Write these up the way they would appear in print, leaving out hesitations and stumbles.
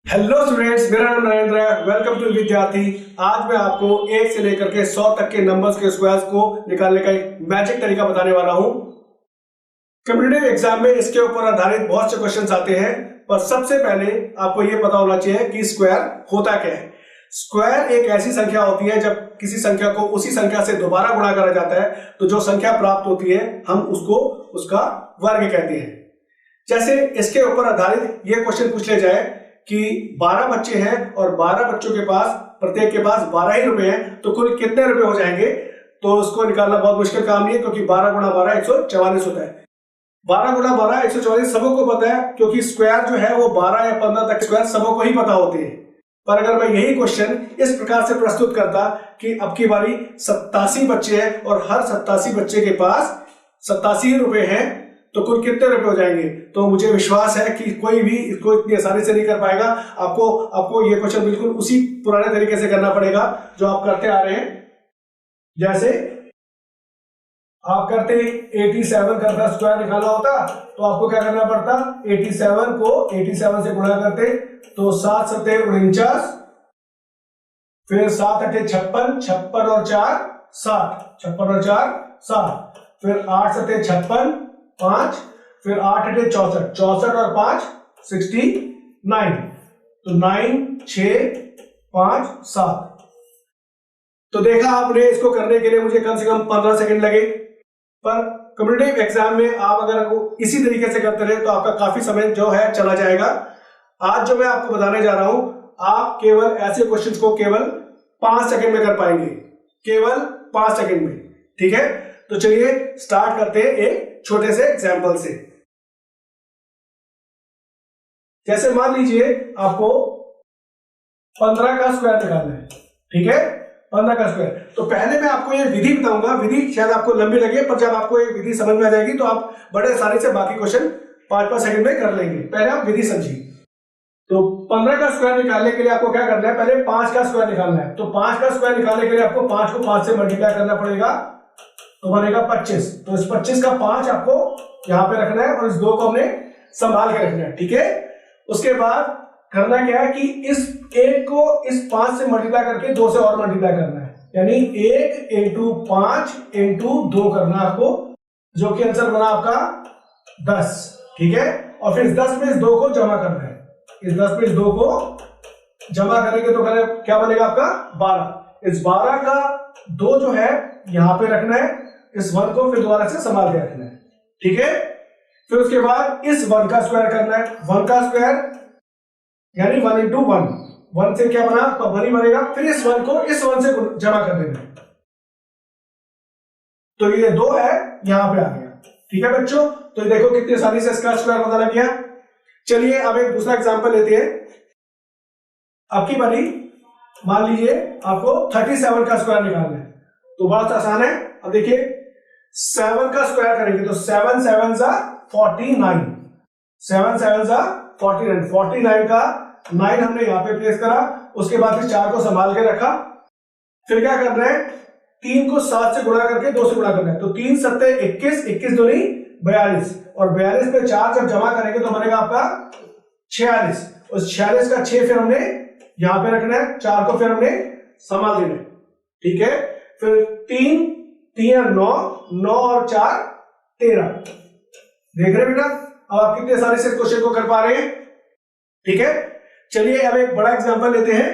Hello students, मेरा नाम नरेंद्र है। वेलकम टू विद्यार्थी। आज मैं आपको 1 से लेकर के 100 तक के नंबर्स के स्क्वायर्स को निकालने का एक मैजिक तरीका बताने वाला हूं। कॉम्पिटिटिव एग्जाम में इसके ऊपर आधारित बहुत से क्वेश्चंस आते हैं, पर सबसे पहले आपको यह पता होना चाहिए कि स्क्वायर होता क्या है। स्क्वायर एक ऐसी संख्या होती है जब किसी संख्या को उसी संख्या से दोबारा गुणा करा जाता है तो जो संख्या प्राप्त होती है हम उसको उसका वर्ग कहते हैं। जैसे इसके ऊपर आधारित यह क्वेश्चन पूछ लिया जाए कि 12 बच्चे हैं और 12 बच्चों के पास प्रत्येक के पास 12 ही रुपए हैं, तो कुल कितने रुपए हो जाएंगे। तो उसको निकालना बहुत मुश्किल काम नहीं है, क्योंकि 12 गुणा 12 144 होता है। 12 गुणा 12 144 सबों को पता है, क्योंकि स्क्वायर जो है वो 12 या 15 तक स्क्वायर सबों को ही पता होते हैं। पर अगर मैं यही क्वेश्चन इस प्रकार से प्रस्तुत करता कि अब की बारी 87 बच्चे हैं और हर 87 बच्चे के पास 87 रुपए हैं, तो कुल कितने रुपए हो जाएंगे, तो मुझे विश्वास है कि कोई भी इसको इतनी आसानी से नहीं कर पाएगा। आपको ये क्वेश्चन बिल्कुल उसी पुराने तरीके से करना पड़ेगा जो आप करते आ रहे हैं। जैसे आप करते 87 का स्क्वायर निकालना होता तो आपको क्या करना पड़ता, 87 को 87 से गुणा करते तो 7 सत्ते 49, फिर 7 अट्ठे 56, 56 और 4 60, 56 और 4 60, फिर 8 सत्ते 56 5, फिर 8 अट्ठे 64, 64 और 5 69, तो 9 6 5 7। तो देखा आपने, इसको करने के लिए मुझे कम से कम 15 सेकंड लगे। पर कॉम्पिटिटिव एग्जाम में आप अगर इसी तरीके से करते रहे तो आपका काफी समय जो है चला जाएगा। आज जो मैं आपको बताने जा रहा हूं, आप केवल ऐसे क्वेश्चंस को केवल 5 सेकंड में कर पाएंगे, केवल 5 सेकंड में। ठीक है, तो चलिए स्टार्ट करते हैं एक छोटे से एग्जाम्पल से। जैसे मान लीजिए आपको 15 का स्क्वायर निकालना है। ठीक है, 15 का स्क्वायर। तो पहले मैं आपको ये विधि बताऊंगा। विधि शायद आपको लंबी लगे, पर जब आपको ये विधि समझ में आ जाएगी तो आप बड़े आसानी से बाकी क्वेश्चन 5-5 सेकंड में कर लेंगे। पहले आप विधि समझिए। तो 15 का स्क्वायर निकालने के लिए आपको क्या करना है, पहले 5 का स्क्वायर निकालना है। तो 5 का स्क्वायर निकालने के लिए आपको 5 को 5 से मल्टीप्लाई करना पड़ेगा, तो बनेगा 25। तो इस 25 का 5 आपको यहां पे रखना है और इस 2 को हमने संभाल के रखना है। ठीक है, उसके बाद करना क्या है कि इस 1 को इस 5 से मल्टीप्लाई करके 2 से और मल्टीप्लाई करना है, यानी 1 इंटू 5 इंटू 2 करना आपको, जो कि आंसर बना आपका 10। ठीक है, और फिर इस 10 में इस 2 को जमा करना है। इस 10 में इस 2 को जमा करेंगे तो क्या बनेगा आपका 12। इस 12 का 2 जो है यहां पे रखना है, इस 1 को फिर दोबारा से संभाल के रखना है। ठीक है, फिर उसके बाद इस 1 का स्क्वायर करना है। 1 का स्क्वायर यानी 1 इंटू 1, 1 से क्या बना, तो 1 ही बनेगा। फिर इस 1 को इस 1 से जमा कर देना, तो ये 2 है यहां पे आ गया। ठीक है बच्चों, तो देखो कितनी आसानी से इसका स्क्वायर पता लग गया। चलिए अब एक दूसरा एग्जांपल लेते हैं। अब की बारी मान लीजिए आपको 37 का स्क्वायर निकालना है, तो बहुत आसान है। अब देखिए 7 का स्क्वायर करेंगे तो 7 7 जा 49, 7 7 जा 49, 49 का 9 हमने यहां पे प्लेस करा। उसके बाद इस 4 को संभाल के रखा। फिर क्या करना है, 3 को 7 से गुणा करके 2 से गुणा करना है। तो 3 सत्ते 21, 21 दूनी 42, और 42 पे 4 जब जमा करेंगे तो बनेगा आपका 46। उस 46 का 6 फिर हमने यहां पे रखना है, 4 को फिर हमने संभाल देना है। ठीक है, फिर 3 3 9, 9 और 4 13। देख रहे बेटा, अब आप कितने आसानी से क्वेश्चन को कर पा रहे हैं। ठीक है, चलिए अब एक बड़ा एग्जांपल लेते हैं।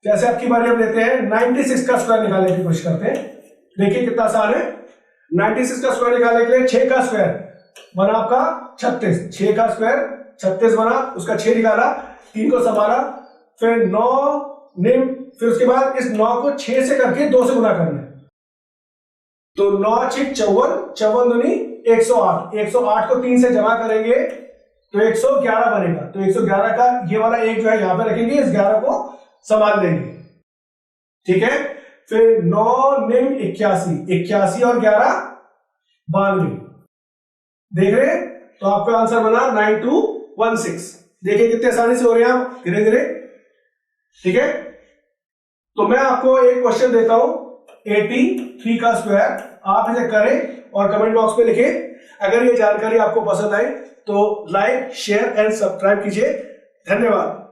जैसे आपकी बारी हम लेते हैं 96 का स्क्वायर निकालने की कोशिश करते हैं। देखिए कितना आसान है। 96 का स्क्वायर निकालने के लिए 6 का स्क्वायर बना आपका 36, 6 का स्क्वायर 36 बना, उसका 6 निकाला, 3 को संभाला, फिर 9 निम, फिर उसके बाद इस 9 को 6 से करके 2 से गुणा करना है। तो 9 6 54, 54 दूनी 108, 108 को 3 से जमा करेंगे तो 111 बनेगा। तो 111 का ये वाला 1 जो है यहां पे रखेंगे, इस 11 को संभाल देंगे। ठीक है, फिर 9 निम 81, 81 और 11 92। देख रहे हैं, तो आपका आंसर बना 9216। देखिए कितने आसानी से हो रहे हैं आप, धीरे धीरे। ठीक है, तो मैं आपको एक क्वेश्चन देता हूं 83 का स्क्वायर। आप इसे करें और कमेंट बॉक्स में लिखें। अगर ये जानकारी आपको पसंद आए तो लाइक, शेयर एंड सब्सक्राइब कीजिए। धन्यवाद।